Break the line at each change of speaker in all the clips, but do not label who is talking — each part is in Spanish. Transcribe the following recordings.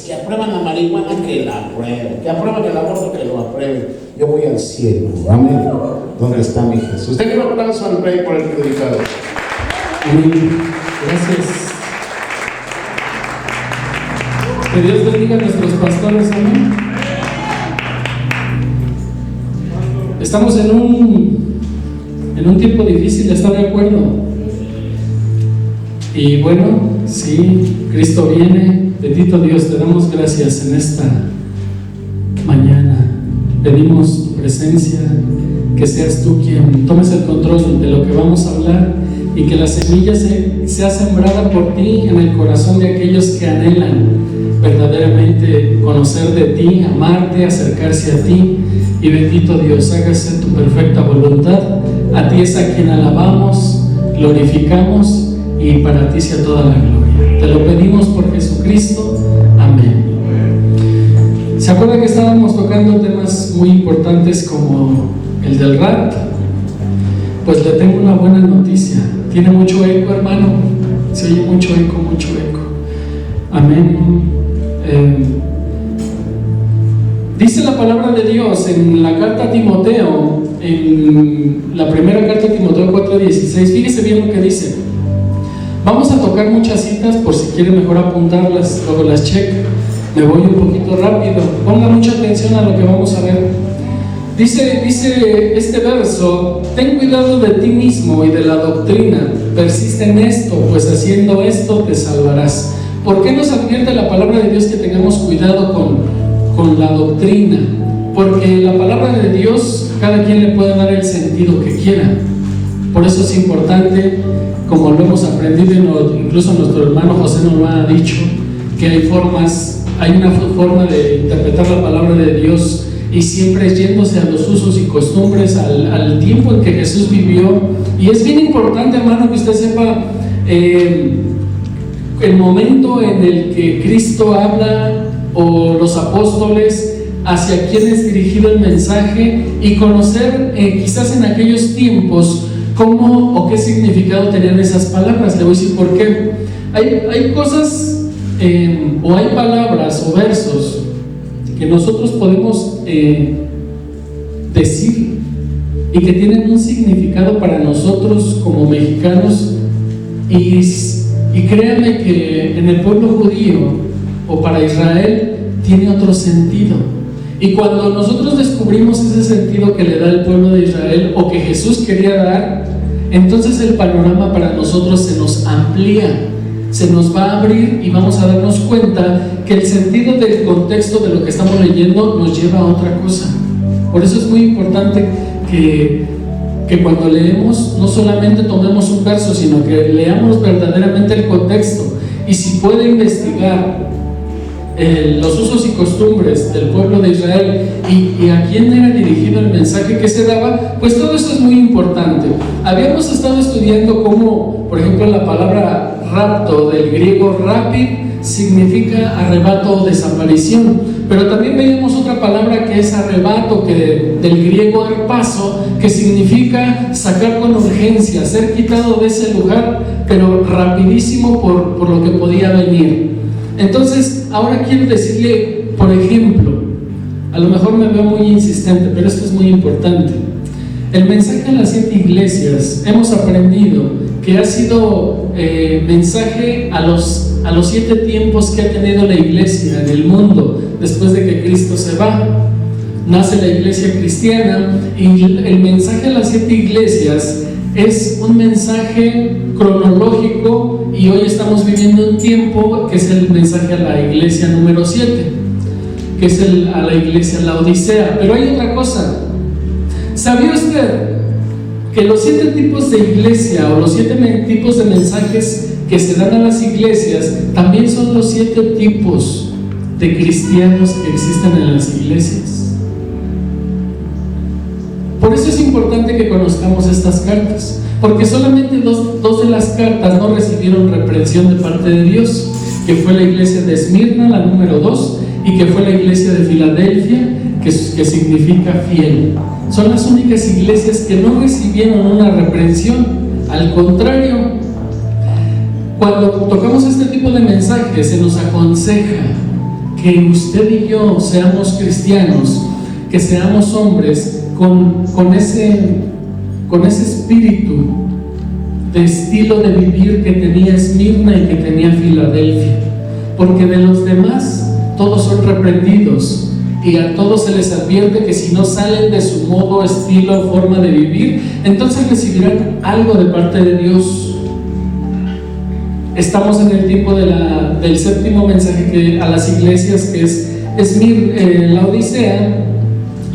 que aprueban la marihuana, que la aprueben, que aprueban el aborto, que lo aprueben. Yo voy al cielo, amén. ¿Dónde está mi Jesús? Denle un aplauso al Rey por el predicado.
Amén. Gracias. Que Dios bendiga a nuestros pastores, amén. Estamos en un tiempo difícil, ¿está de acuerdo? Y bueno, sí, Cristo viene. Bendito Dios, te damos gracias en esta mañana. Pedimos tu presencia, que seas tú quien tomes el control de lo que vamos a hablar y que la semilla sea sembrada por ti en el corazón de aquellos que anhelan verdaderamente conocer de ti, amarte, acercarse a ti. Y bendito Dios, hágase tu perfecta voluntad. A ti es a quien alabamos, glorificamos y para ti sea toda la gloria. Te lo pedimos por Jesucristo. Amén. ¿Se acuerdan que estábamos tocando temas muy importantes como el del rap? Pues le tengo una buena noticia. Tiene mucho eco, hermano. Se oye mucho eco, mucho eco. Amén. Dice la palabra de Dios en la carta a Timoteo, en la primera carta a Timoteo 4:16. Fíjese bien lo que dice. Vamos a tocar muchas citas por si quiere mejor apuntarlas, luego las checa. Me voy un poquito rápido. Ponga mucha atención a lo que vamos a ver. Dice este verso: ten cuidado de ti mismo y de la doctrina. Persiste en esto, pues haciendo esto te salvarás. ¿Por qué nos advierte la palabra de Dios que tengamos cuidado con la doctrina? Porque la palabra de Dios, cada quien le puede dar el sentido que quiera. Por eso es importante, como lo hemos aprendido, incluso nuestro hermano José nos lo ha dicho, que hay una forma de interpretar la palabra de Dios, y siempre es yéndose a los usos y costumbres, al tiempo en que Jesús vivió. Y es bien importante, hermano, que usted sepa el momento en el que Cristo habla, o los apóstoles, hacia quién es dirigido el mensaje, y conocer quizás en aquellos tiempos cómo o qué significado tenían esas palabras. Le voy a decir por qué. Hay cosas o hay palabras o versos que nosotros podemos decir y que tienen un significado para nosotros como mexicanos, y créanme que en el pueblo judío o para Israel tiene otro sentido. Y cuando nosotros descubrimos ese sentido que le da el pueblo de Israel o que Jesús quería dar, entonces el panorama para nosotros se nos amplía, se nos va a abrir, y vamos a darnos cuenta que el sentido del contexto de lo que estamos leyendo nos lleva a otra cosa. Por eso es muy importante que cuando leemos no solamente tomemos un verso, sino que leamos verdaderamente el contexto. Y si puede investigar los usos y costumbres del pueblo de Israel y a quién era dirigido el mensaje que se daba, pues todo esto es muy importante. Habíamos estado estudiando cómo, por ejemplo, la palabra rapto, del griego rapid, significa arrebato o desaparición, pero también veíamos otra palabra que es arrebato, que del griego arpazo, que significa sacar con urgencia, ser quitado de ese lugar, pero rapidísimo por lo que podía venir. Entonces, ahora quiero decirle, por ejemplo, a lo mejor me veo muy insistente, pero esto es muy importante. El mensaje a las 7 iglesias, hemos aprendido que ha sido mensaje a los 7 tiempos que ha tenido la iglesia en el mundo después de que Cristo se va. Nace la iglesia cristiana, y el mensaje a las 7 iglesias es un mensaje cronológico, y hoy estamos viviendo un tiempo que es el mensaje a la iglesia número 7, que es a la iglesia Laodicea. Pero hay otra cosa. ¿Sabía usted que los 7 tipos de iglesia o los 7 tipos de mensajes que se dan a las iglesias también son los 7 tipos de cristianos que existen en las iglesias? Por eso es importante que conozcamos estas cartas, porque solamente dos de las cartas no recibieron reprensión de parte de Dios, que fue la iglesia de Esmirna, la número 2, y que fue la iglesia de Filadelfia, que significa fiel. Son las únicas iglesias que no recibieron una reprensión. Al contrario, cuando tocamos este tipo de mensajes, se nos aconseja que usted y yo seamos cristianos, que seamos hombres con ese espíritu de estilo de vivir que tenía Esmirna y que tenía Filadelfia, porque de los demás todos son reprendidos y a todos se les advierte que si no salen de su modo, estilo, forma de vivir, entonces recibirán algo de parte de Dios. Estamos en el tiempo del séptimo mensaje que a las iglesias, que es la Odisea,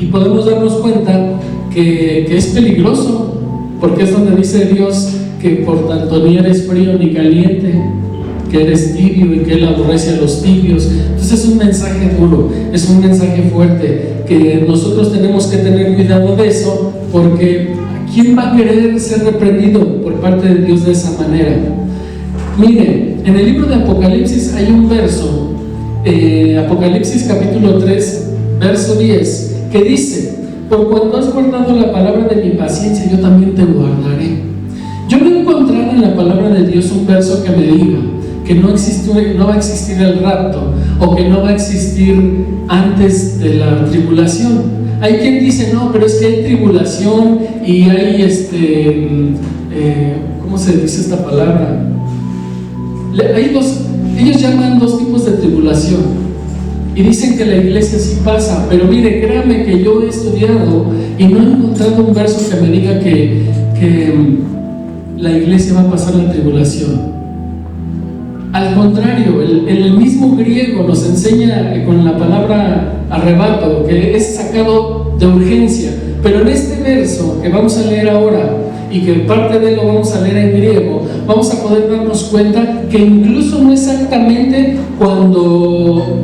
y podemos darnos cuenta que es peligroso, porque es donde dice Dios que por tanto ni eres frío ni caliente, que eres tibio y que Él aborrece a los tibios. Entonces es un mensaje duro, es un mensaje fuerte, que nosotros tenemos que tener cuidado de eso, porque ¿quién va a querer ser reprendido por parte de Dios de esa manera? Mire, en el libro de Apocalipsis hay un verso, Apocalipsis capítulo 3, verso 10, que dice: por cuanto has guardado la palabra de mi paciencia, yo también te guardaré. Yo no he encontrado en la palabra de Dios un verso que me diga que no va a existir el rapto, o que no va a existir antes de la tribulación. Hay quien dice, no, pero es que hay tribulación y hay ¿cómo se dice esta palabra? Ellos llaman dos tipos de tribulación y dicen que la iglesia sí pasa, pero mire, créame que yo he estudiado y no he encontrado un verso que me diga que la iglesia va a pasar la tribulación. Al contrario, el mismo griego nos enseña con la palabra arrebato, que es sacado de urgencia, pero en este verso que vamos a leer ahora, y que parte de él lo vamos a leer en griego, vamos a poder darnos cuenta que incluso no exactamente cuando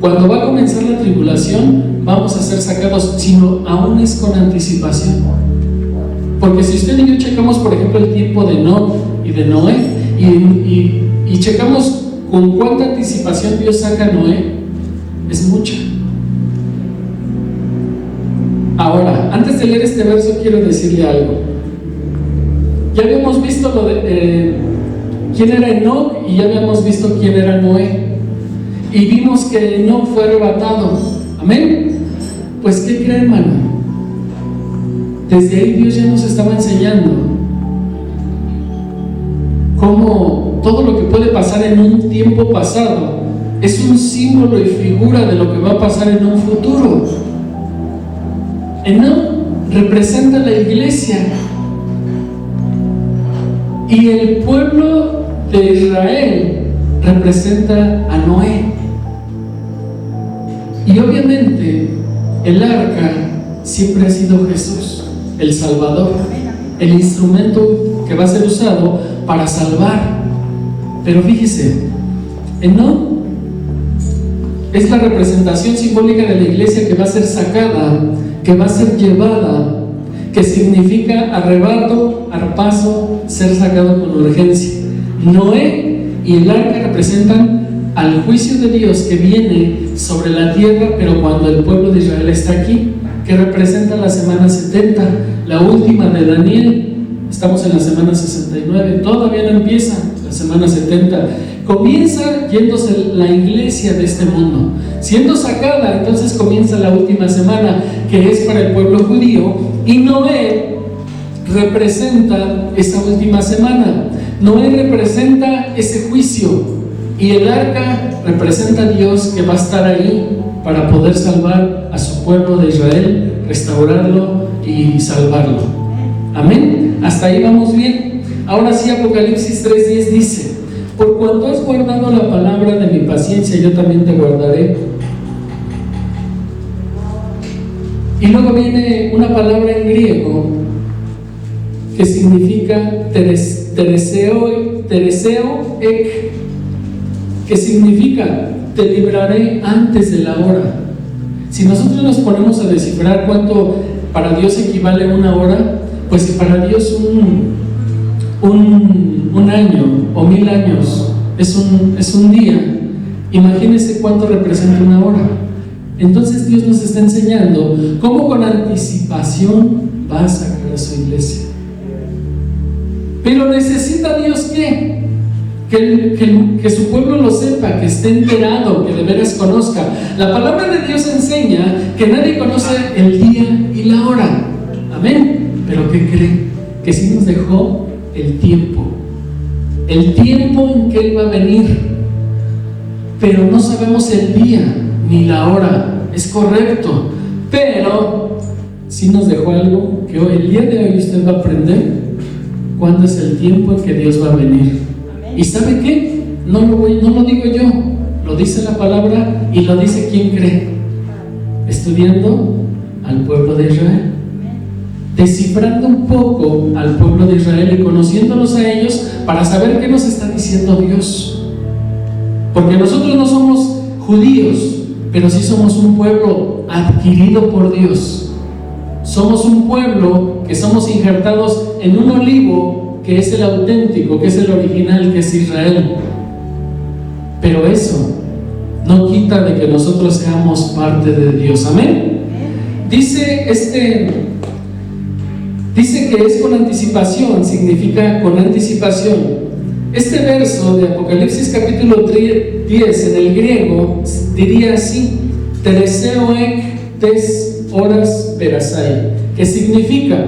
va a comenzar la tribulación vamos a ser sacados, sino aún es con anticipación. Porque si usted y yo checamos, por ejemplo, el tiempo de Enoc y de Noé, y checamos con cuánta anticipación Dios saca a Noé, es mucha. Ahora, antes de leer este verso, quiero decirle algo. Ya habíamos visto lo de quién era Enoc, y ya habíamos visto quién era Noé, y vimos que Enoc fue arrebatado. Amén. Pues ¿qué creen, hermano? Desde ahí Dios ya nos estaba enseñando cómo todo lo que puede pasar en un tiempo pasado es un símbolo y figura de lo que va a pasar en un futuro. Enoc representa la iglesia, y el pueblo de Israel representa a Noé. Y obviamente el arca siempre ha sido Jesús, el Salvador, el instrumento que va a ser usado para salvar. Pero fíjese, Enoc es la representación simbólica de la iglesia que va a ser sacada, que va a ser llevada, que significa arrebato, arpazo, ser sacado con urgencia. Noé y el arca representan al juicio de Dios que viene sobre la tierra, pero cuando el pueblo de Israel está aquí, que representa la semana 70, la última de Daniel. Estamos en la semana 69, todavía no empieza la semana 70. Comienza yéndose la iglesia de este mundo, siendo sacada. Entonces comienza la última semana, que es para el pueblo judío, y Noé representa esa última semana. Noé representa ese juicio, y el arca representa a Dios, que va a estar ahí para poder salvar a su pueblo de Israel, restaurarlo y salvarlo. Amén. Hasta ahí vamos bien. Ahora sí, Apocalipsis 3:10 dice: por cuanto has guardado la palabra de mi paciencia, yo también te guardaré. Y luego viene una palabra en griego que significa tereseo ek, que significa te libraré antes de la hora. Si nosotros nos ponemos a descifrar cuánto para Dios equivale una hora, pues para Dios un año o 1000 años es un día. Imagínense cuánto representa una hora. Entonces Dios nos está enseñando cómo con anticipación va a sacar a su iglesia. Pero necesita Dios ¿qué? que su pueblo lo sepa, que esté enterado, que de veras conozca. La palabra de Dios enseña que nadie conoce el día y la hora. Amén. Pero ¿qué creen? Que sí nos dejó el tiempo en que Él va a venir, pero no sabemos el día ni la hora. Es correcto, pero sí nos dejó algo que hoy, el día de hoy, usted va a aprender cuándo es el tiempo en que Dios va a venir. ¿Y sabe qué? No lo digo yo, lo dice la palabra y lo dice quien cree, estudiando al pueblo de Israel, descifrando un poco al pueblo de Israel y conociéndolos a ellos para saber qué nos está diciendo Dios. Porque nosotros no somos judíos, pero sí somos un pueblo adquirido por Dios. Somos un pueblo que somos injertados en un olivo que es el auténtico, que es el original, que es Israel. Pero eso no quita de que nosotros seamos parte de Dios. Amén. Dice que es con anticipación, significa con anticipación. Este verso de Apocalipsis capítulo 10 en el griego diría así: Tereseo tes horas perasai, que significa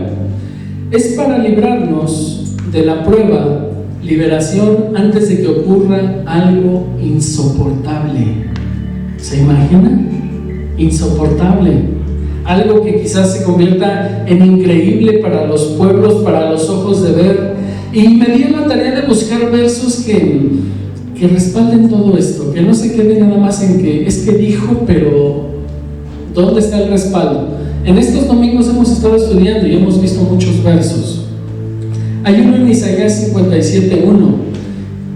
es para librarnos de la prueba, liberación antes de que ocurra algo insoportable. ¿Se imagina? Insoportable. Algo que quizás se convierta en increíble para los pueblos, para los ojos de ver. Y me di la tarea de buscar versos que respalden todo esto, que no se quede nada más en que es que dijo, pero ¿dónde está el respaldo? En estos domingos hemos estado estudiando y hemos visto muchos versos. Hay uno en Isaías 57:1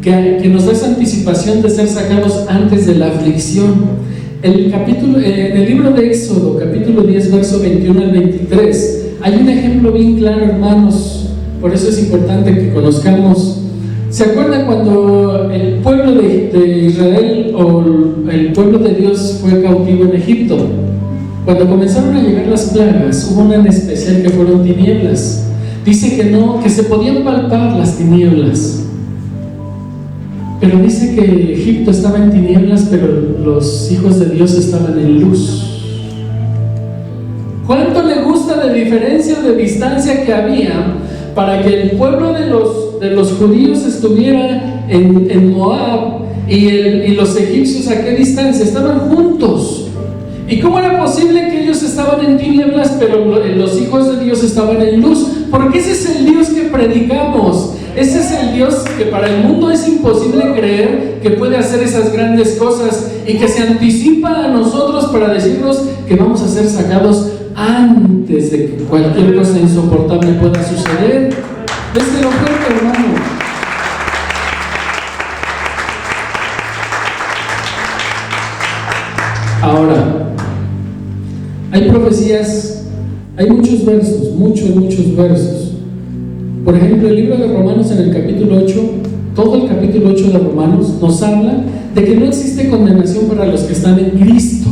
que nos da esa anticipación de ser sacados antes de la aflicción. En el libro de Éxodo, capítulo 10, verso 21 al 23, hay un ejemplo bien claro, hermanos. Por eso es importante que conozcamos. ¿Se acuerdan cuando el pueblo de Israel o el pueblo de Dios fue cautivo en Egipto? Cuando comenzaron a llegar las plagas, hubo una en especial que fueron tinieblas. Dice que se podían palpar las tinieblas. Pero dice que Egipto estaba en tinieblas, pero los hijos de Dios estaban en luz. ¿Cuánto le gusta de diferencia de distancia que había para que el pueblo de los judíos estuviera en Moab y los egipcios a qué distancia? Estaban juntos. ¿Y cómo era posible que ellos estaban en tinieblas, pero los hijos de Dios estaban en luz? Porque ese es el Dios que predicamos. Ese es el Dios que para el mundo es imposible creer que puede hacer esas grandes cosas y que se anticipa a nosotros para decirnos que vamos a ser sacados antes de que cualquier cosa insoportable pueda suceder. Desde lo fuerte, hermano. Ahora, hay profecías, hay muchos versos, muchos versos. Por ejemplo, el libro de Romanos en el capítulo 8, todo el capítulo 8 de Romanos nos habla de que no existe condenación para los que están en Cristo.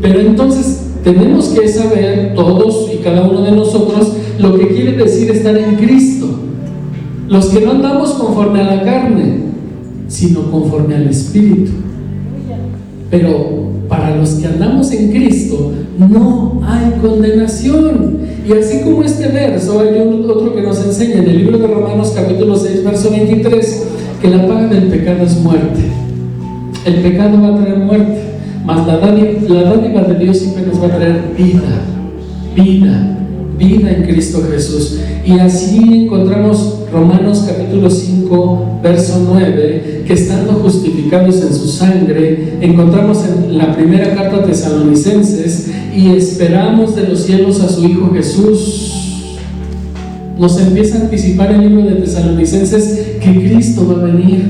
Pero entonces tenemos que saber todos y cada uno de nosotros lo que quiere decir estar en Cristo. Los que no andamos conforme a la carne, sino conforme al Espíritu. Pero para los que andamos en Cristo no hay condenación. Y así como este verso, hay otro que nos enseña en el libro de Romanos capítulo 6, verso 23, que la paga del pecado es muerte. El pecado va a traer muerte, mas la dádiva de Dios siempre nos va a traer vida en Cristo Jesús. Y así encontramos Romanos capítulo 5, verso 9, que estando justificados en su sangre, encontramos en la primera carta a Tesalonicenses, y esperamos de los cielos a su Hijo Jesús. Nos empieza a anticipar el libro de Tesalonicenses que Cristo va a venir,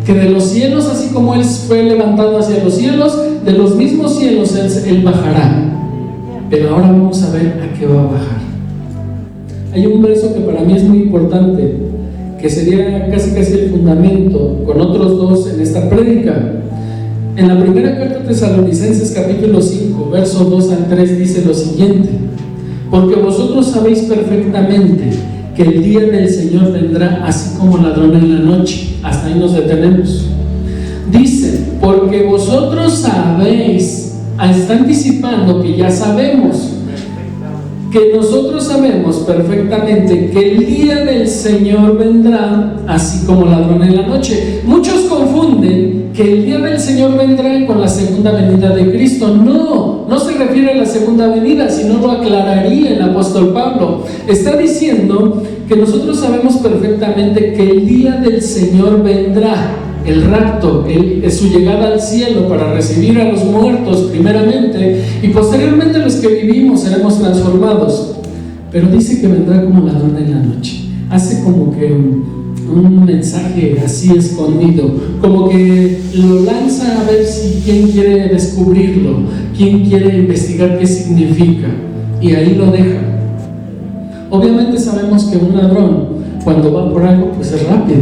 que de los cielos, así como Él fue levantado hacia los cielos, de los mismos cielos Él bajará. Pero ahora vamos a ver a qué va a bajar. Hay un verso que para mí es muy importante, que sería casi el fundamento, con otros dos en esta prédica. En la primera carta de Tesalonicenses capítulo 5, versos 2 al 3 dice lo siguiente: porque vosotros sabéis perfectamente que el día del Señor vendrá así como ladrón en la noche. Hasta ahí nos detenemos. Dice, porque vosotros sabéis, está anticipando que ya sabemos, que nosotros sabemos perfectamente que el día del Señor vendrá así como ladrón en la noche. Muchos confunden que el día del Señor vendrá con la segunda venida de Cristo. No se refiere a la segunda venida, sino lo aclararía el apóstol Pablo. Está diciendo que nosotros sabemos perfectamente que el día del Señor vendrá, el rapto, su llegada al cielo para recibir a los muertos primeramente, y posteriormente los que vivimos seremos transformados. Pero dice que vendrá como ladrón en la noche. Hace como que un mensaje así escondido, como que lo lanza a ver si quién quiere descubrirlo, quién quiere investigar qué significa, y ahí lo deja. Obviamente sabemos que un ladrón, cuando va por algo, pues es rápido.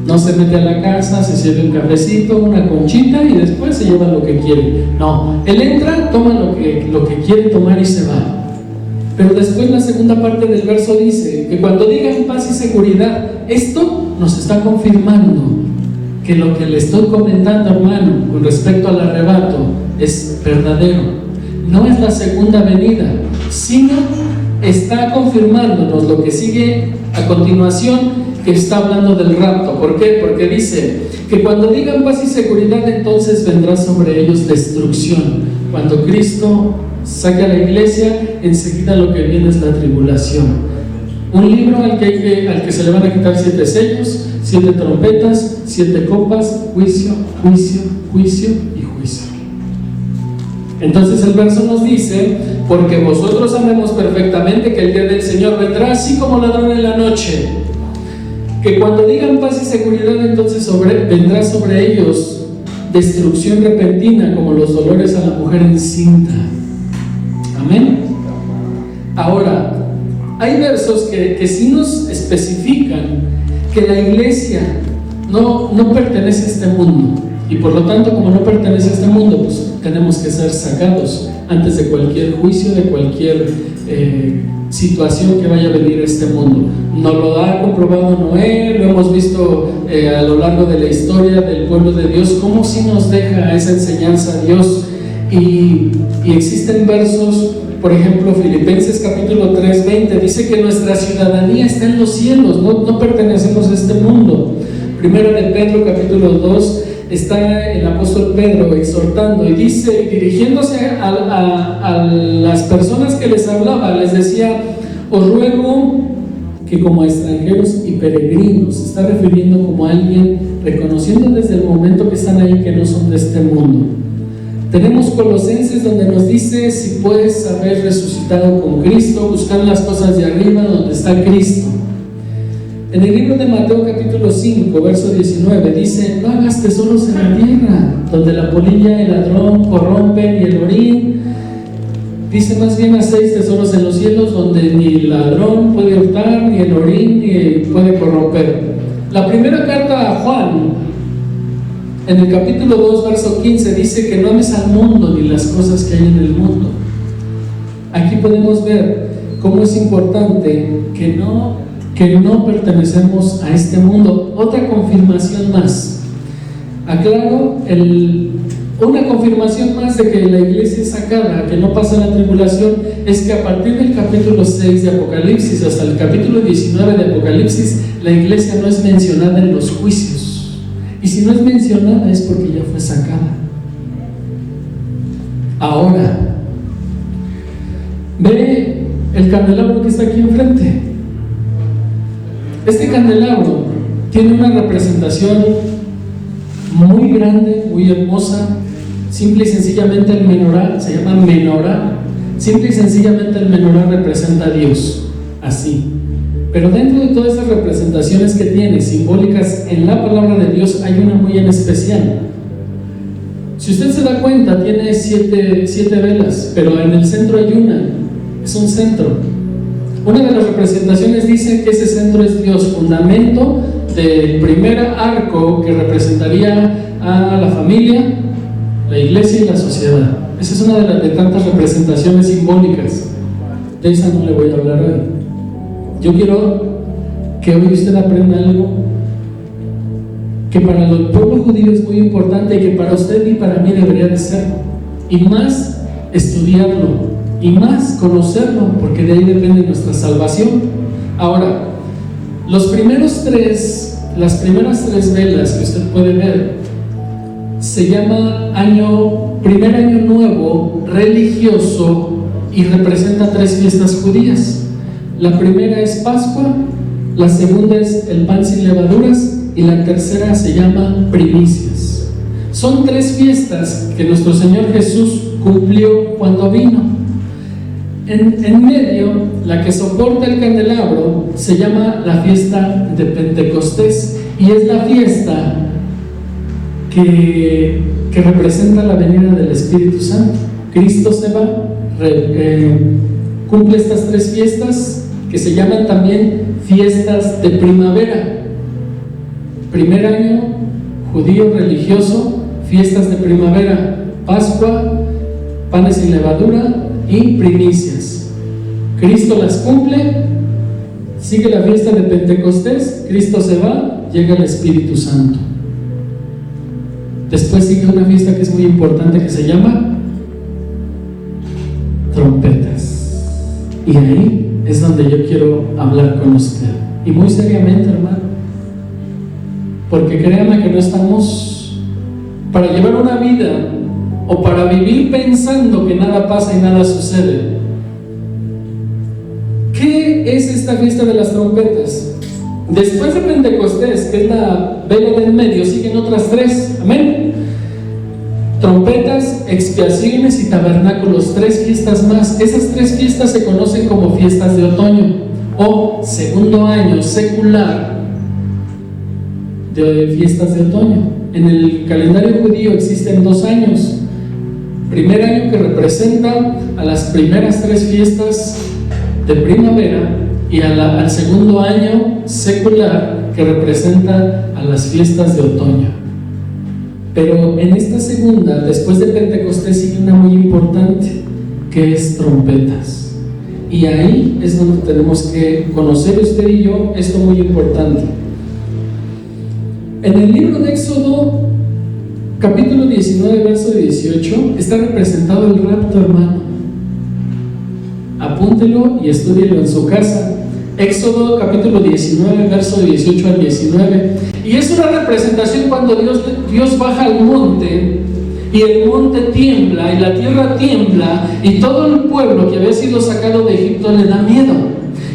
No se mete a la casa, se sirve un cafecito, una conchita y después se lleva lo que quiere. No, él entra, toma lo que quiere tomar y se va. Pero después la segunda parte del verso dice que cuando digan paz y seguridad, esto nos está confirmando que lo que le estoy comentando, hermano, con respecto al arrebato, es verdadero. No es la segunda venida, sino está confirmándonos lo que sigue a continuación, que está hablando del rapto. ¿Por qué? Porque dice que cuando digan paz y seguridad, entonces vendrá sobre ellos destrucción. Cuando Cristo saque a la iglesia, enseguida lo que viene es la tribulación. Un libro al que se le van a quitar 7 sellos, 7 trompetas, 7 copas, juicio, juicio, juicio y juicio. Entonces el verso nos dice, porque vosotros sabemos perfectamente que el día del Señor vendrá así como ladrón en la noche. Que cuando digan paz y seguridad, entonces vendrá sobre ellos destrucción repentina, como los dolores a la mujer encinta. Amén. Ahora, hay versos que sí nos especifican que la iglesia no pertenece a este mundo, y por lo tanto, como no pertenece a este mundo, pues tenemos que ser sacados antes de cualquier juicio, de cualquier situación que vaya a venir a este mundo. Nos lo ha comprobado Noé, lo hemos visto a lo largo de la historia del pueblo de Dios, cómo sí nos deja esa enseñanza a Dios. Y existen versos, por ejemplo, Filipenses capítulo 3:20, dice que nuestra ciudadanía está en los cielos, no pertenecemos a este mundo. Primero de Pedro capítulo 2, está el apóstol Pedro exhortando y dice, dirigiéndose a las personas que les hablaba, les decía, os ruego que como extranjeros y peregrinos, se está refiriendo como alguien reconociendo desde el momento que están ahí que no son de este mundo. Tenemos Colosenses donde nos dice, si puedes haber resucitado con Cristo, buscar las cosas de arriba donde está Cristo. En el libro de Mateo capítulo 5, verso 19, dice, no hagas tesoros en la tierra, donde la polilla y el ladrón corrompen y el orín. Dice más bien, hacéis tesoros en los cielos, donde ni el ladrón puede hurtar, ni el orín ni puede corromper. La primera carta a Juan, en el capítulo 2, verso 15, dice que no ames al mundo ni las cosas que hay en el mundo. Aquí podemos ver cómo es importante que no pertenecemos a este mundo. Otra confirmación más. Aclaro, una confirmación más de que la iglesia es sacada, que no pasa la tribulación, es que a partir del capítulo 6 de Apocalipsis hasta el capítulo 19 de Apocalipsis, la iglesia no es mencionada en los juicios. Y si no es mencionada es porque ya fue sacada. Ahora, ve el candelabro que está aquí enfrente. Este candelabro tiene una representación muy grande, muy hermosa. Simple y sencillamente el menorá, se llama menorá. Simple y sencillamente el menorá representa a Dios, así. Pero dentro de todas esas representaciones que tiene, simbólicas en la palabra de Dios, hay una muy en especial. Si usted se da cuenta, tiene siete velas, pero en el centro hay una, es un centro. Una de las representaciones dice que ese centro es Dios, fundamento del primer arco que representaría a la familia, la iglesia y la sociedad. Esa es una de tantas representaciones simbólicas. De esa no le voy a hablar hoy. yo quiero que hoy usted aprenda algo que para el pueblo judío es muy importante y que para usted y para mí debería de ser, y más estudiarlo, y más conocerlo, porque de ahí depende nuestra salvación. Ahora, las primeras tres velas que usted puede ver se llama primer año nuevo religioso y representa 3 fiestas judías. La primera es Pascua, la segunda es el pan sin levaduras y la tercera se llama primicias. Son 3 fiestas que nuestro Señor Jesús cumplió cuando vino. En medio, la que soporta el candelabro se llama la fiesta de Pentecostés, y es la fiesta que representa la venida del Espíritu Santo. Cristo se va, cumple estas 3 fiestas que se llaman también fiestas de primavera. Primer año judío religioso, fiestas de primavera, Pascua, panes sin levadura y primicias. Cristo las cumple, sigue la fiesta de Pentecostés, Cristo se va, llega el Espíritu Santo. Después sigue una fiesta que es muy importante que se llama trompetas. Y ahí es donde yo quiero hablar con usted. Y muy seriamente, hermano. Porque créame que no estamos para llevar una vida o para vivir pensando que nada pasa y nada sucede. ¿Qué es esta fiesta de las trompetas? Después de Pentecostés, que es la vela del medio, siguen otras 3. Amén. Trompetas, expiaciones y tabernáculos, 3 fiestas más. Esas 3 fiestas se conocen como fiestas de otoño o segundo año secular de fiestas de otoño. En el calendario judío existen 2 años. Primer año, que representa a las primeras 3 fiestas de primavera, y al segundo año secular, que representa a las fiestas de otoño. Pero en esta segunda, después de Pentecostés, sigue una muy importante, que es trompetas. Y ahí es donde tenemos que conocer usted y yo esto muy importante. En el libro de Éxodo, capítulo 19, verso 18, está representado el rapto, hermano. Apúntelo y estúdielo en su casa. Éxodo capítulo 19, verso 18 al 19. Y es una representación cuando Dios baja al monte, y el monte tiembla, y la tierra tiembla, y todo el pueblo que había sido sacado de Egipto le da miedo.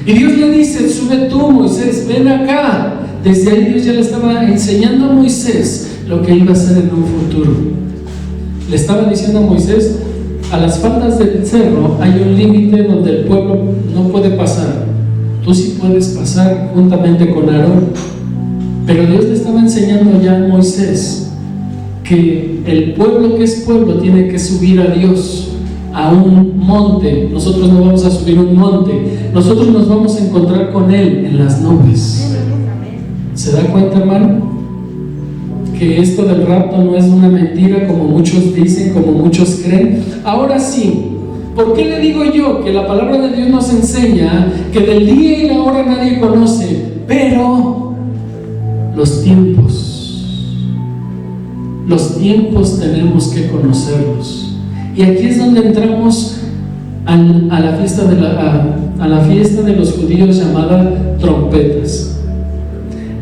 Y Dios le dice: sube tú, Moisés, ven acá. Desde ahí Dios ya le estaba enseñando a Moisés lo que iba a hacer en un futuro. Le estaba diciendo a Moisés: a las faldas del cerro hay un límite donde el pueblo no puede pasar. Tú sí puedes pasar juntamente con Aarón. Pero Dios le estaba enseñando ya a Moisés que el pueblo que es pueblo tiene que subir a Dios a un monte. Nosotros no vamos a subir un monte, nosotros nos vamos a encontrar con Él en las nubes. ¿Se da cuenta, hermano? Que esto del rapto no es una mentira como muchos dicen, como muchos creen. Ahora sí, ¿por qué le digo yo que la palabra de Dios nos enseña que del día y la hora nadie conoce? Pero los tiempos tenemos que conocerlos. Y aquí es donde entramos a la fiesta de los judíos llamada trompetas.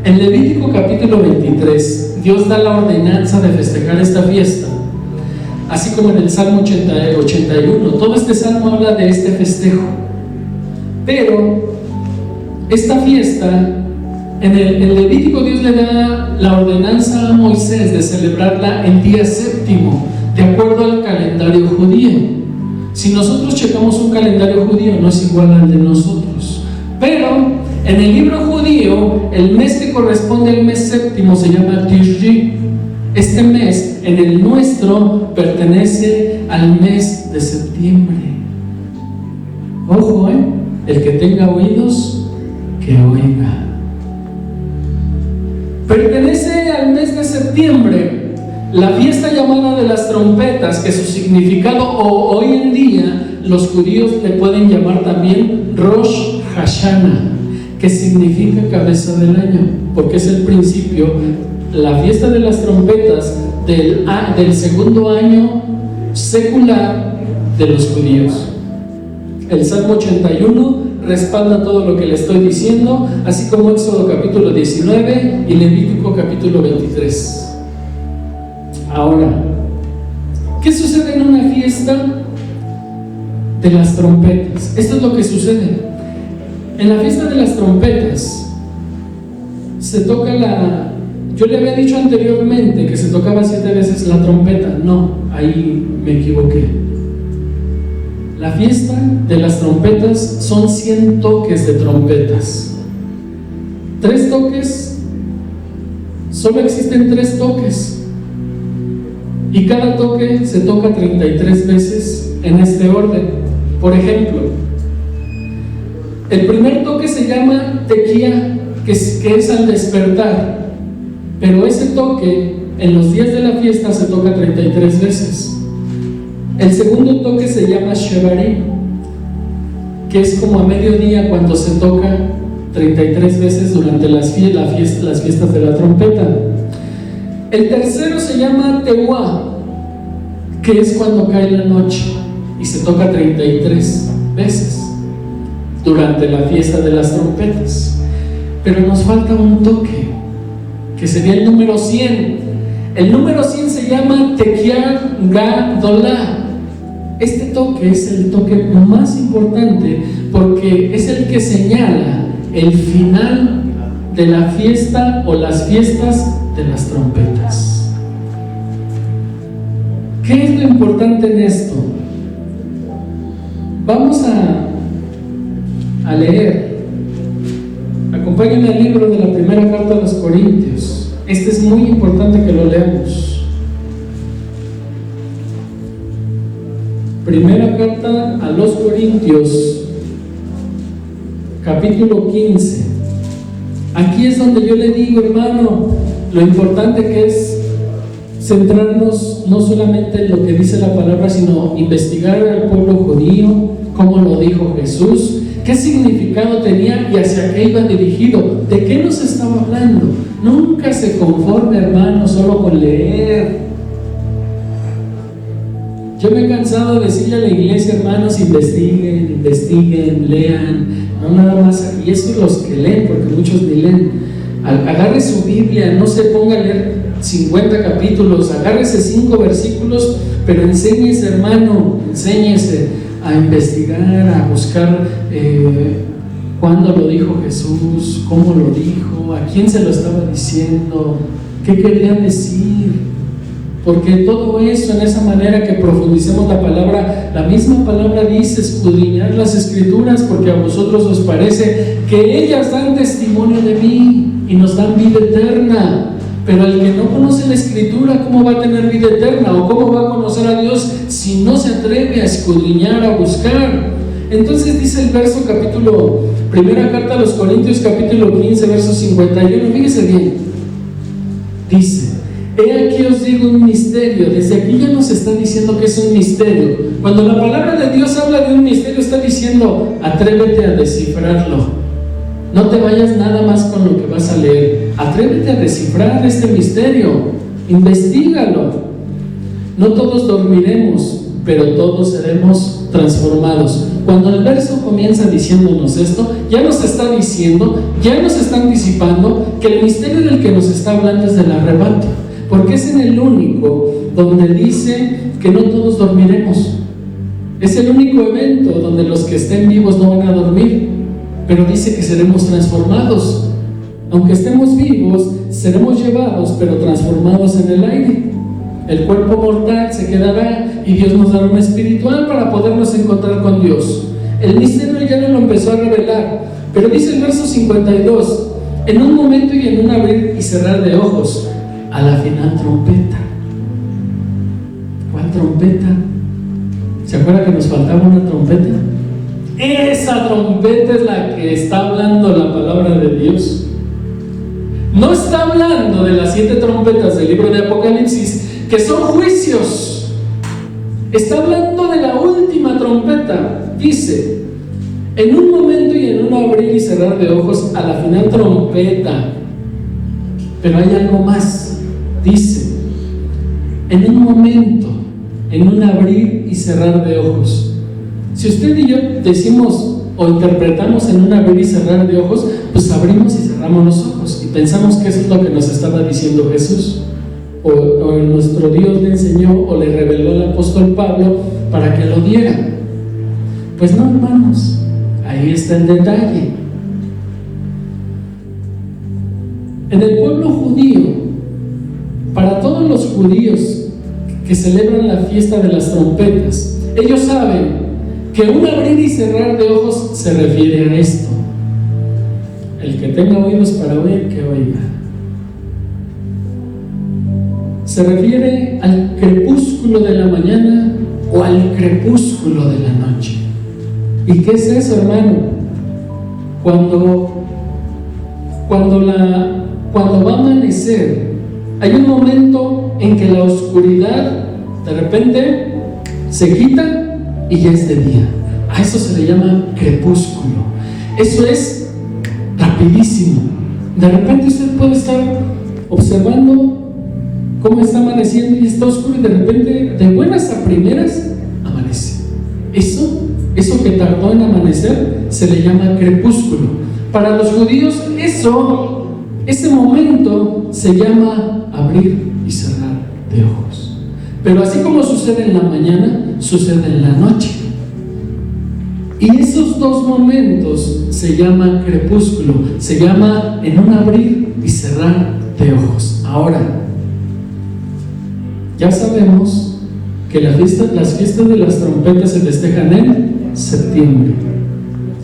En Levítico capítulo 23, Dios da la ordenanza de festejar esta fiesta, así como en el Salmo 81. Todo este salmo habla de este festejo. Pero esta fiesta, en Levítico, Dios le da la ordenanza a Moisés de celebrarla el día séptimo, de acuerdo al calendario judío. Si nosotros checamos un calendario judío, no es igual al de nosotros. Pero en el libro judío, el mes que corresponde al mes séptimo se llama Tishri. Este mes, en el nuestro, pertenece al mes de septiembre. Ojo, el que tenga oídos, que oiga. Pertenece al mes de septiembre la fiesta llamada de las trompetas, que su significado, o hoy en día los judíos le pueden llamar también Rosh Hashanah. que significa cabeza del año, porque es el principio, la fiesta de las trompetas del segundo año secular de los judíos. El Salmo 81 respalda todo lo que le estoy diciendo, así como Éxodo capítulo 19 y Levítico capítulo 23. Ahora, ¿qué sucede en una fiesta de las trompetas? Esto es lo que sucede. En la fiesta de las trompetas se toca yo le había dicho anteriormente que se tocaba 7 veces la trompeta. No, ahí me equivoqué. La fiesta de las trompetas son 100 toques de trompetas. 3 toques, solo existen 3 toques. Y cada toque se toca 33 veces en este orden. Por ejemplo, el primer toque se llama tequía, que es al despertar. Pero ese toque en los días de la fiesta se toca 33 veces. El segundo toque se llama Shevarim, que es como a mediodía cuando se toca 33 veces durante las fiestas de la trompeta. El tercero se llama Tehuá, que es cuando cae la noche y se toca 33 veces durante la fiesta de las trompetas. Pero nos falta un toque, que sería el número 100. El número 100 se llama Tekiah Gadolá. Este toque es el toque más importante porque es el que señala el final de la fiesta o las fiestas de las trompetas. ¿Qué es lo importante en esto? Vamos a leer. Acompáñenme al libro de la primera carta a los Corintios. Este es muy importante que lo leamos. Primera carta a los Corintios, capítulo 15. Aquí es donde yo le digo, hermano, lo importante que es centrarnos no solamente en lo que dice la palabra, sino investigar al pueblo judío, cómo lo dijo Jesús, qué significado tenía y hacia qué iba dirigido, de qué nos estaba hablando. Nunca se conforme, hermano, solo con leer. Yo me he cansado de decirle a la iglesia, hermanos, investiguen, lean, no nada más, y eso los que leen, porque muchos ni leen. Agarre su Biblia, no se ponga a leer 50 capítulos, agárrese 5 versículos, pero enséñese, hermano, enséñese a investigar, a buscar cuándo lo dijo Jesús, cómo lo dijo, a quién se lo estaba diciendo, qué quería decir. Porque todo eso, en esa manera que profundicemos la palabra, la misma palabra dice escudriñar las escrituras, porque a vosotros os parece que ellas dan testimonio de mí y nos dan vida eterna. Pero el que no conoce la escritura, ¿cómo va a tener vida eterna? ¿O cómo va a conocer a Dios si no se atreve a escudriñar, a buscar? Entonces dice el verso primera carta a los Corintios, capítulo 15, verso 51, fíjese bien, dice: he aquí os digo un misterio. Desde aquí ya nos está diciendo que es un misterio. Cuando la palabra de Dios habla de un misterio, está diciendo, atrévete a descifrarlo. No te vayas nada más con lo que vas a leer. Atrévete a descifrar este misterio. Investígalo. No todos dormiremos, pero todos seremos transformados. Cuando el verso comienza diciéndonos esto, ya nos está diciendo, ya nos está anticipando que el misterio del que nos está hablando es del arrebato. Porque es en el único donde dice que no todos dormiremos. Es el único evento donde los que estén vivos no van a dormir, pero dice que seremos transformados. Aunque estemos vivos, seremos llevados, pero transformados en el aire. El cuerpo mortal se quedará y Dios nos dará un espiritual para podernos encontrar con Dios. El misterio ya no lo empezó a revelar, pero dice el verso 52, en un momento y en un abrir y cerrar de ojos, a la final trompeta. ¿Cuál trompeta? ¿Se acuerda que nos faltaba una trompeta? Esa trompeta es la que está hablando la palabra de Dios. No está hablando de las 7 trompetas del libro de Apocalipsis, que son juicios. Está hablando de la última trompeta. Dice: En un momento y en un abrir y cerrar de ojos, a la final trompeta. Pero hay algo más. Dice, en un momento, en un abrir y cerrar de ojos. Si usted y yo decimos o interpretamos en un abrir y cerrar de ojos, pues abrimos y cerramos los ojos y pensamos que eso es lo que nos estaba diciendo Jesús, o nuestro Dios le enseñó o le reveló al apóstol Pablo para que lo diera. Pues no, hermanos, ahí está el detalle. En el pueblo judío, para todos los judíos que celebran la fiesta de las trompetas, ellos saben que un abrir y cerrar de ojos se refiere a esto. El que tenga oídos para oír, que oiga. Se refiere al crepúsculo de la mañana o al crepúsculo de la noche. ¿Y qué es eso, hermano? Cuando va a amanecer, hay un momento en que la oscuridad de repente se quita y ya es de día. A eso se le llama crepúsculo. Eso es rapidísimo. De repente usted puede estar observando cómo está amaneciendo y está oscuro y de repente, de buenas a primeras, amanece. Eso que tardó en amanecer se le llama crepúsculo. Para los judíos ese momento se llama abrir y cerrar de ojos. Pero así como sucede en la mañana, sucede en la noche. Y esos dos momentos se llaman crepúsculo, se llama en un abrir y cerrar de ojos. Ahora, ya sabemos que las fiestas de las trompetas se festejan en septiembre.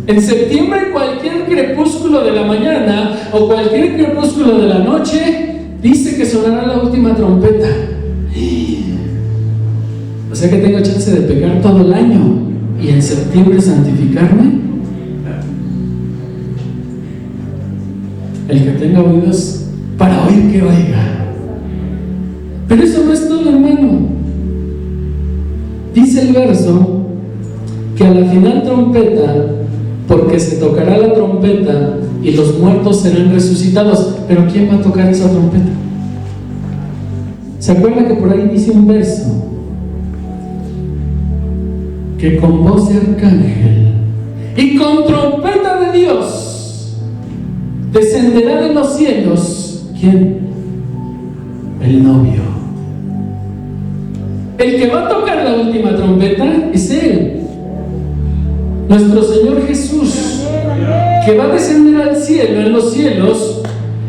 En septiembre cualquier crepúsculo de la mañana o cualquier crepúsculo de la noche dice que sonará la última trompeta. O sea que tengo chance de pecar todo el año y en septiembre santificarme. El que tenga oídos para oír, que oiga. Pero eso no es todo, hermano. Dice el verso que a la final trompeta, porque se tocará la trompeta y los muertos serán resucitados. Pero ¿quién va a tocar esa trompeta? ¿Se acuerda que por ahí dice un verso? Que con voz de arcángel y con trompeta de Dios descenderá de los cielos. ¿Quién? El novio. El que va a tocar la última trompeta es Él, nuestro Señor Jesús, que va a descender al cielo, en los cielos,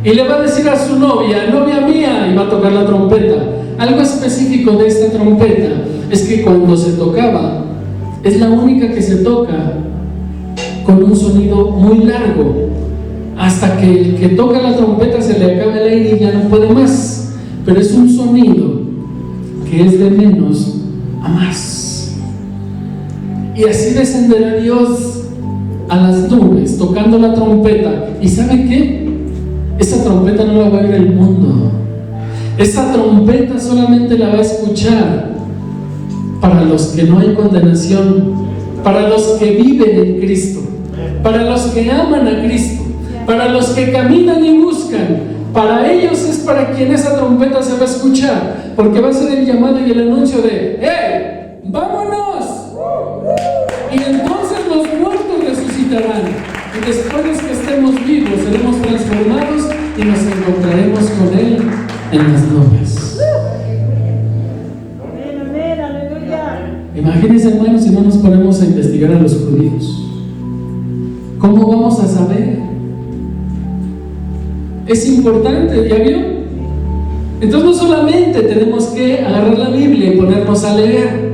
y le va a decir a su novia, novia mía, y va a tocar la trompeta. Algo específico de esta trompeta es que cuando se tocaba, es la única que se toca con un sonido muy largo, hasta que el que toca la trompeta se le acaba el aire y ya no puede más. Pero es un sonido que es de menos a más. Y así descenderá Dios a las nubes tocando la trompeta. ¿Y sabe qué? Esa trompeta no la va a oír el mundo. Esa trompeta solamente la va a escuchar para los que no hay condenación, para los que viven en Cristo, para los que aman a Cristo, para los que caminan y buscan. Para ellos es para quien esa trompeta se va a escuchar, porque va a ser el llamado y el anuncio de ¡hey! ¡Vámonos! Y entonces los muertos resucitarán, y después los que estemos vivos seremos transformados y nos encontraremos con Él en las nubes. Imagínense, hermanos, si no nos ponemos a investigar a los judíos, ¿cómo vamos a saber? Es importante, ¿ya vio? Entonces no solamente tenemos que agarrar la Biblia y ponernos a leer,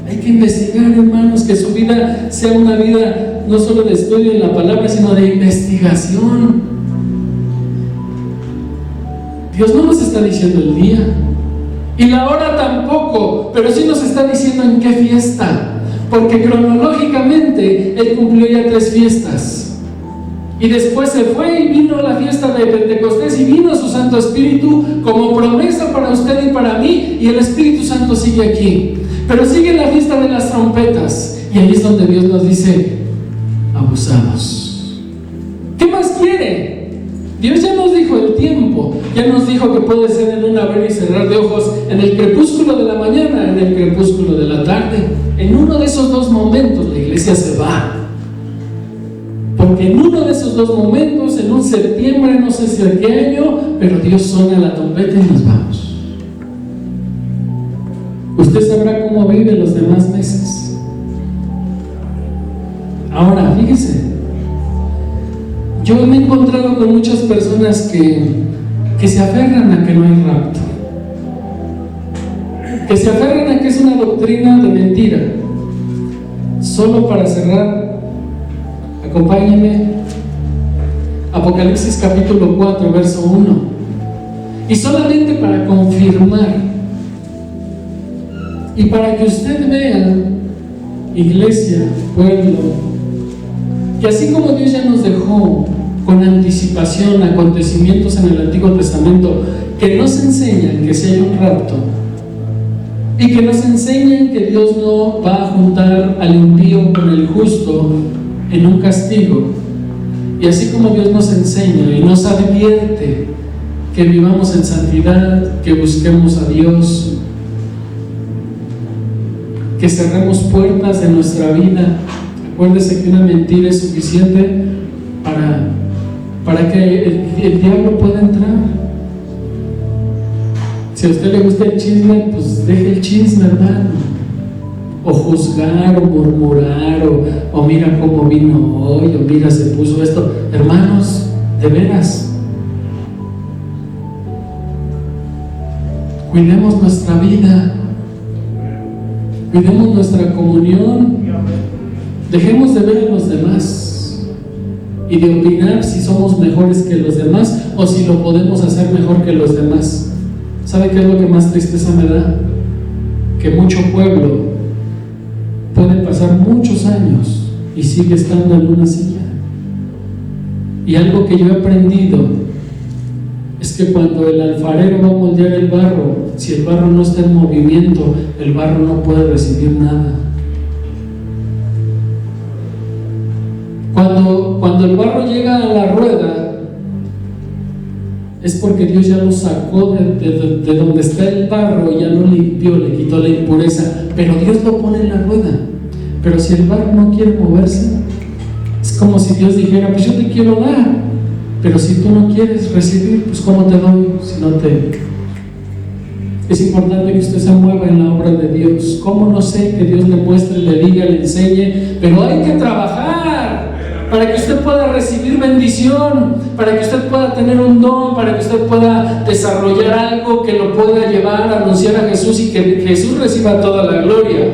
hay que investigar, hermanos, que su vida sea una vida no solo de estudio en la palabra, sino de investigación. Dios no nos está diciendo el día y la hora tampoco, pero sí nos está diciendo en qué fiesta, porque cronológicamente Él cumplió ya 3 fiestas. Y después se fue y vino la fiesta de Pentecostés y vino su Santo Espíritu como promesa para usted y para mí, y el Espíritu Santo sigue aquí. Pero sigue la fiesta de las trompetas, y ahí es donde Dios nos dice: abusados. ¿Qué más quiere? Dios ya nos dijo el tiempo, ya nos dijo que puede ser en un abrir y cerrar de ojos, en el crepúsculo de la mañana, en el crepúsculo de la tarde. En uno de esos dos momentos la iglesia se va. Porque en uno de esos dos momentos, en un septiembre, no sé si de qué año, pero Dios suena la trompeta y nos vamos. Usted sabrá cómo vive los demás meses. Ahora, fíjese, yo me he encontrado con muchas personas que se aferran a que no hay rapto, que se aferran a que es una doctrina de mentira. Solo para cerrar, acompáñenme, Apocalipsis capítulo 4, verso 1. Y solamente para confirmar y para que usted vea, iglesia, pueblo, que así como Dios ya nos dejó con anticipación acontecimientos en el Antiguo Testamento que nos enseñan que si hay un rapto y que nos enseñan que Dios no va a juntar al impío con el justo en un castigo, y así como Dios nos enseña y nos advierte que vivamos en santidad, que busquemos a Dios, que cerremos puertas de nuestra vida. Acuérdese que una mentira es suficiente para que el diablo pueda entrar. Si a usted le gusta el chisme, pues deje el chisme, hermano. O juzgar, o murmurar, o mira cómo vino hoy, o mira se puso esto. Hermanos, de veras, cuidemos nuestra vida, cuidemos nuestra comunión, dejemos de ver a los demás y de opinar si somos mejores que los demás o si lo podemos hacer mejor que los demás. ¿Sabe qué es lo que más tristeza me da? Que mucho pueblo puede pasar muchos años y sigue estando en una silla. Y algo que yo he aprendido es que cuando el alfarero va a moldear el barro, si el barro no está en movimiento, el barro no puede recibir nada. Cuando el barro llega a la rueda, es porque Dios ya lo sacó de donde está el barro, ya lo limpió, le quitó la impureza, pero Dios lo pone en la rueda. Pero si el barro no quiere moverse, es como si Dios dijera: pues yo te quiero dar, pero si tú no quieres recibir, pues ¿cómo te doy? Si no te... Es importante que usted se mueva en la obra de Dios. ¿Cómo no sé? Que Dios le muestre, le diga, le enseñe, pero hay que trabajar para que usted pueda recibir bendición, para que usted pueda tener un don, para que usted pueda desarrollar algo que lo pueda llevar a anunciar a Jesús y que Jesús reciba toda la gloria.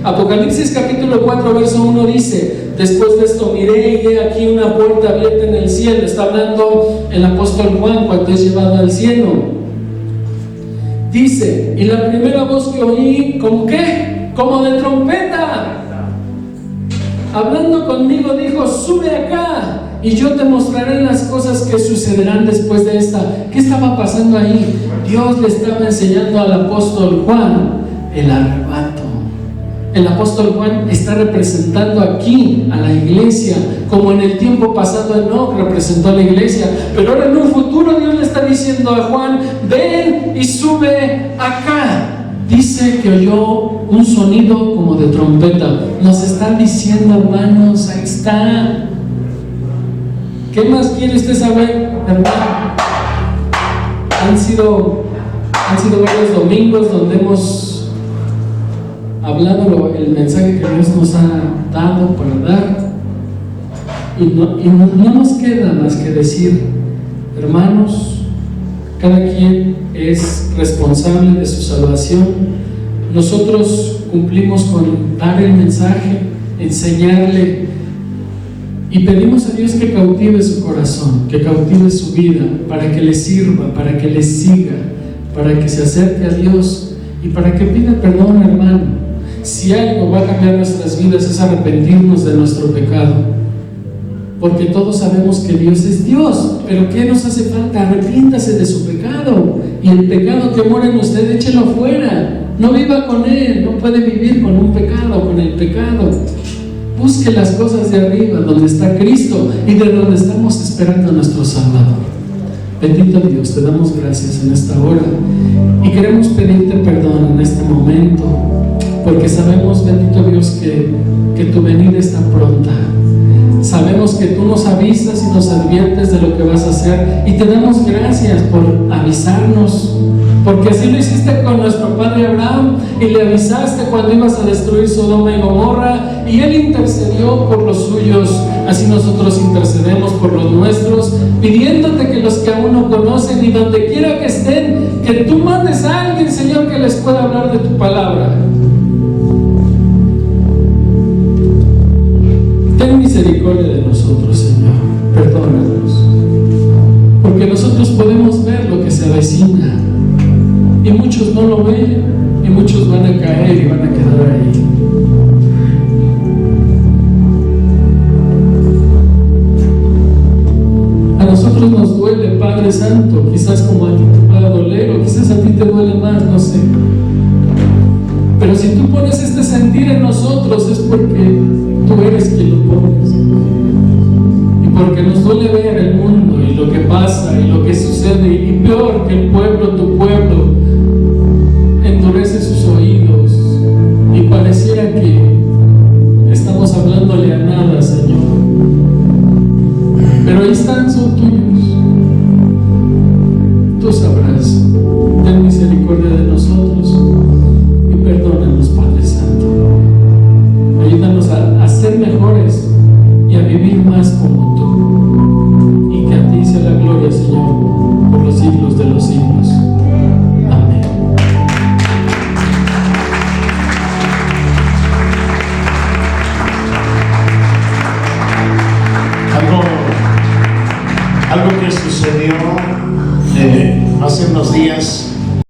Apocalipsis capítulo 4 verso 1 dice: después de esto miré y he aquí una puerta abierta en el cielo. Está hablando el apóstol Juan cuando es llevado al cielo. Dice: y la primera voz que oí, ¿como qué? Como de trompeta, hablando conmigo, dijo: sube acá y yo te mostraré las cosas que sucederán después de esta. ¿Qué estaba pasando ahí? Dios le estaba enseñando al apóstol Juan el arrebato. El apóstol Juan está representando aquí a la iglesia, como en el tiempo pasado Enoc representó a la iglesia, pero ahora en un futuro Dios le está diciendo a Juan: ven y sube acá. Dice que oyó un sonido como de trompeta. Nos está diciendo, hermanos, ahí está. ¿Qué más quiere usted saber, hermano? Han sido varios domingos donde hemos hablado el mensaje que Dios nos ha dado para dar, y no nos queda más que decir: hermanos, cada quien es responsable de su salvación. Nosotros cumplimos con dar el mensaje, enseñarle, y pedimos a Dios que cautive su corazón, que cautive su vida, para que le sirva, para que le siga, para que se acerque a Dios y para que pida perdón, hermano. Si algo va a cambiar nuestras vidas es arrepentirnos de nuestro pecado, porque todos sabemos que Dios es Dios, pero ¿qué nos hace falta? Arrepiéntase de su pecado, y el pecado que mora en usted, échelo fuera. No viva con él, no puede vivir con un pecado, con el pecado. busque las cosas de arriba, donde está Cristo y de donde estamos esperando a nuestro Salvador. Bendito Dios, te damos gracias en esta hora y queremos pedirte perdón en este momento, porque sabemos, bendito Dios, que tu venida está pronta. Sabemos que tú nos avisas y nos adviertes de lo que vas a hacer, y te damos gracias por avisarnos, porque así lo hiciste con nuestro padre Abraham, y le avisaste cuando ibas a destruir Sodoma y Gomorra, y él intercedió por los suyos. Así nosotros intercedemos por los nuestros, pidiéndote que los que aún no conocen, y donde quiera que estén, que tú mandes a alguien, Señor, que les pueda hablar de tu palabra. Ten misericordia de nosotros, Señor. Perdónanos, porque nosotros podemos ver lo que se avecina, y muchos no lo ven, y muchos van a caer y van a quedar ahí. A nosotros nos duele, Padre Santo, quizás como a ti te pueda doler, o quizás a ti te duele más, no sé. Pero si tú pones este sentir en nosotros, es porque tú eres quien lo pones. Y porque nos duele ver el mundo y lo que pasa y lo que sucede, y peor que el pueblo, tu pueblo, endurece sus oídos y pareciera que estamos hablándole a nada, Señor. Pero ahí están, son tuyos. Tú sabrás. Ten misericordia de nosotros y perdónanos, Padre Santo. Ayúdanos a ser mejores y a vivir más como tú. Y que a ti sea la gloria, Señor, por los siglos de los siglos. Amén.
Algo que sucedió hace unos días